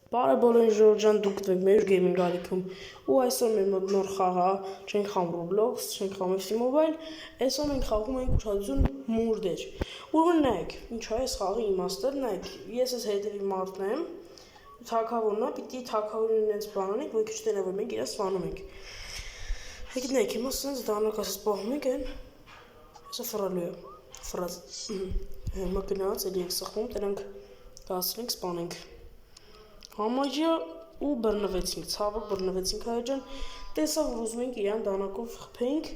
Բարեբոլեն ժողովրդան դուք եք մեր գեյմինգ ալիքում ու այսօր մեր մոտ նոր խաղ է, չենք խաղում Roblox, չենք խաղում FC Mobile, այսօր մենք խաղում ենք ուշադրություն մուրդեր։ Ուրեմն նայեք, ինչ է այս խաղի իմաստը, նայեք, ես այս հետևի մարդն եմ, թագավորն է, պիտի թագավորին ունենց բան անենք, որ քիչ տենա որ մենք իրաց սպանում ենք։ Եկեք նայեք, հիմա սենց դառնակացած սպանում ենք են, հեսա ֆռալու է, ֆռած, հիմա գնաց, էլի ենք սխվում, տրանք կասրենք, սպանենք։ Համաջա ու բռնվեցինք, ցավոք բռնվեցինք հայջան, տեսա որ ուզում ենք իրան դանակով խփենք։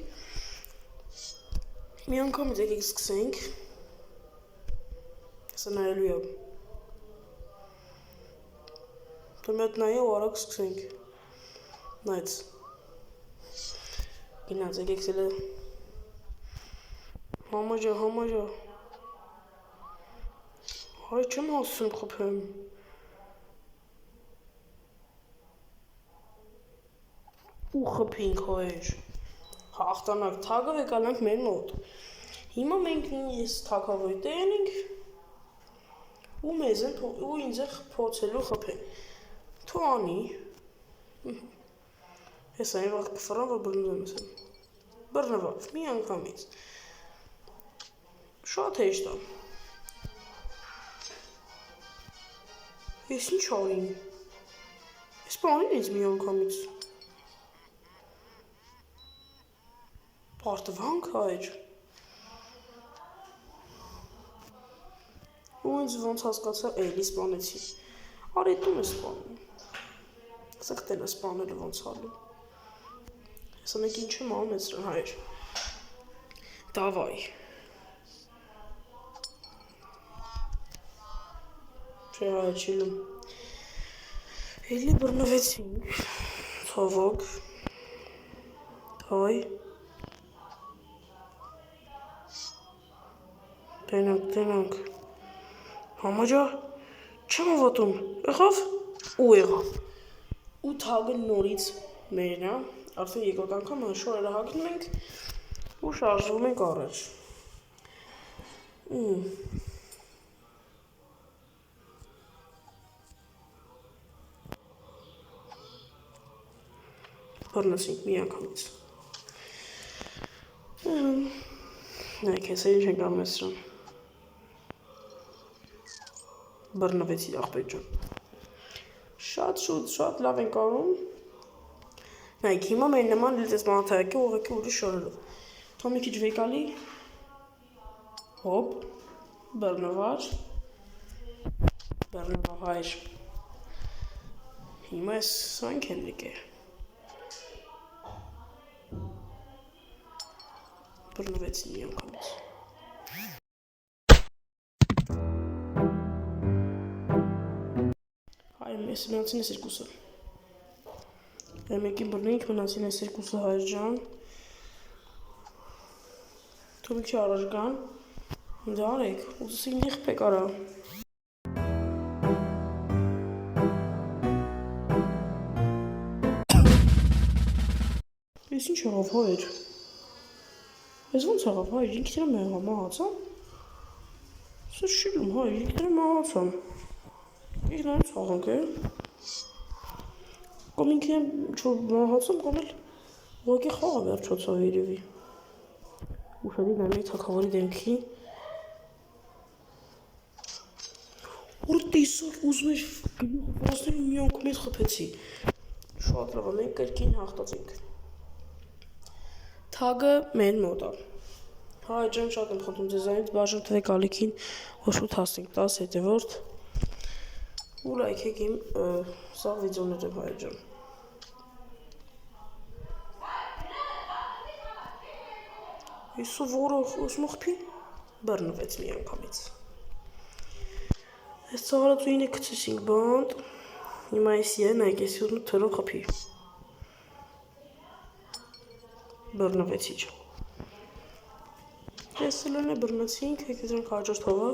Մի անգամից եկեք սկսենք։ Հեսա նայելու է։ Դու մետ նայե ու արագ սկսենք։ Նայց։ Գնաց եկեք սելը։ Համաջա։ Հայ չեմ հասցում խփեմ։ Ու խփինք հայր, հաղթանակ թագով եկալանք մեր մոտ, հիմա մենք ես թագավորի տեն ենք ու մեզ են ու ինձ է փոցելու խփեն, թու անի, ես այն վաղ կվրան, որ բրնվեմ ես եմ, բրնվավ, մի անգամից, շատ հեշտ է, ես ինչ արին, ես պանին ինձ մի անգամից, Պարտվանք հայր, ու ինձ ոնց հասկացա էլի սպանեցի, արետում է սպանում, սկ տենը սպանելը ոնց հալու, հեսա մեկ ինչ եմ անում էցրան հայր, դավայ, չէ հայր չիլում, էլի բրնվեցինք, ցավոք, հայ, տենանք, համաջա, չեմ ավատում, եղավ, ու եղավ, ու թագը նորից մերն է, արդեն եկոտ անգամ շորերը հագնում ենք, ու շարժվում ենք առաջ, բռնեցինք մի անգամից, նայք հեսա ինչ ենք անում էսրան, բռնվեցի աղբեջան, շատ լավ ենք անում, նայք հիմա մեր նման լիծես մանաթայակի ուղղակի ուրիշ շորելով, թո մի քիչ վեկալի, հոպ, բռնվար, բռնվավ հայր, հիմա ես սանք եմ եկե, բռնվեցի մի անգամից, Ես մնացին ես երկուսը, մեկին բռնենք, մնացին ես երկուսը հայր ջան, թու մի քիչ առաջ գան, ինձ արեք, ուզսի ինձ խպեք արա, ես ինչ եղավ հայր, ես ոնց եղավ հայր, ինքներում եմ մահացան, սա շիլում հայր, ինքներում մահացան, Իրանց աղանք է, կամ ինքն եմ չոր մահացում, կամ էլ ուղղակի խաղը վերջոցավ երևի, ուշադիր նայմեք թագավորի դեմքի, որ տեսակ ուզում էր վազնել ու մի անգամ ես խփեցի, շատ լավ, մենք կրկին հաղթացինք, թագը մեն մոտ է, հայ ջան շատ եմ խնդրում ձեզանից, բաժան թվեք ալիքին, որ շուտ հասնենք 10 հետևորդ, ու լայքեք իմ սաղ վիդեոներ եմ հայր ջան, Իսու որող ուզում խպի, բռնվեց մի անգամից, ես ծաղարածույին է կծեսինք բանդ, հիմա եսի է, նայք եսի ուզում թրով խպի, բռնվեցի ջան, ես սլեն է բռնեցինք, եկ եզրանք հաջորդ հողը,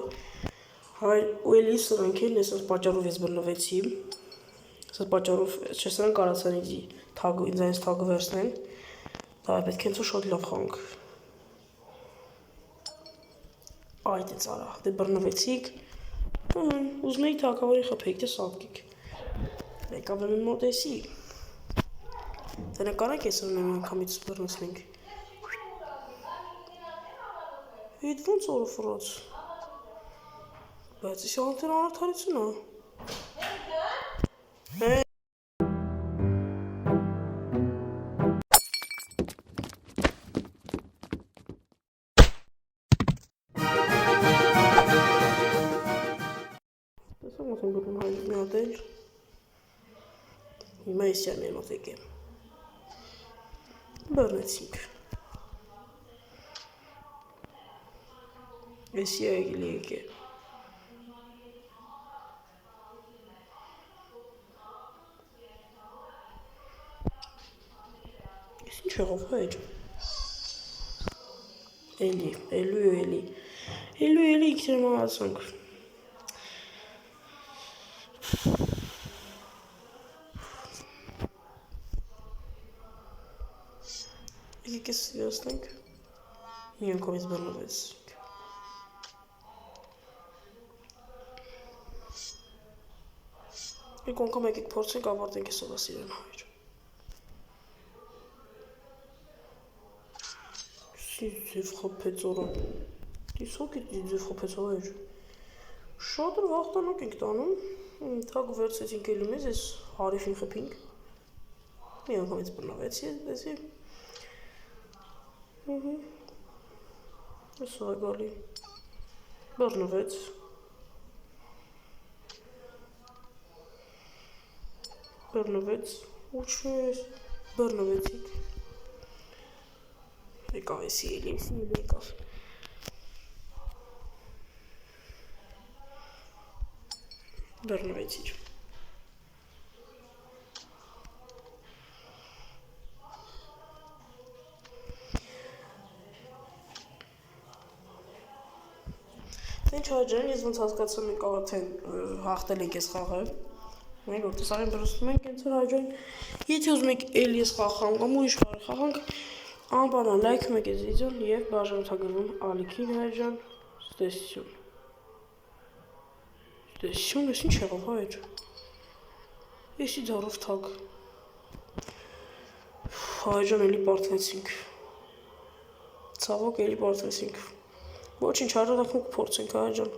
Հայր ու էլի սրանք են, ես պատճառով ես բռնվեցի, ես պատճառով, չէ սրանք կարացան ինձ այնց թագը վերցնեն, դա պետք է ինձ շատ լավ խանք, այդ է ծարա, դե բռնվեցիք, ուզում էիք թագավորի խփեիք, դե սատկիք, Եկավ եմ իմ մոտեսի։ Դա նկարակ ես ունեմ անգամից բռնեցնենք։ Իդ ոնց օրը ֆրոց։ Բայց իշ անտեր անարդարություն է։ Տեսամ ոնց եմ բռնում հայր մի հատ էլ։ Հիմա ես եմ մոտ եկեմ։ Բռնեցինք։ Էսի այգիլի եկե։ Ես ինչ եղավ հայր։ Էլի ինքներ մահացանք։ Եկեք ես սիրասնենք։ Մի անգամից բռնվեցինք։ Եկ անգամ եկեք փորձենք ավարտենք ես ովա սիրեն հայր։ Ձև խփեց օրը։ Դիսոք է ձև խփեց հայր։ Շատ որ վաղտանոք ենք տանում։ Թակ վերցեցինք էլի մեզ ես հարիվին խփինք։ Մի անգամից բռնվեցի դեսի։ Սա է գալի։ Բռնվեց։ Ուչվեց, բռնվեցիք։ Եկավ էսի էլի եկավ։ Բռնվեցիր։ Ինչ հաջան, ես ոնց հասկացում եք արդեն հաղթել ենք ես խաղը։ Մենք որ տեսարին բրսում ենք ինձ հաջան։ Եթե ուզում եք էլ ես խաղամ կամ ուրիշ խաղ խաղանք, անպանա լայքում եք ես վիդեոն և բաժանորդագրվում ալիքին հաջան, ստեսություն։ Ստեսություն, ես ինչ եղավ հայր։ Եսի ձարով թակ։ Հաջան էլի պարդվեցինք։ Ցավոք էլի պարդվեցինք։ Ոչինչ, հարադանքում կփորձենք հաջան։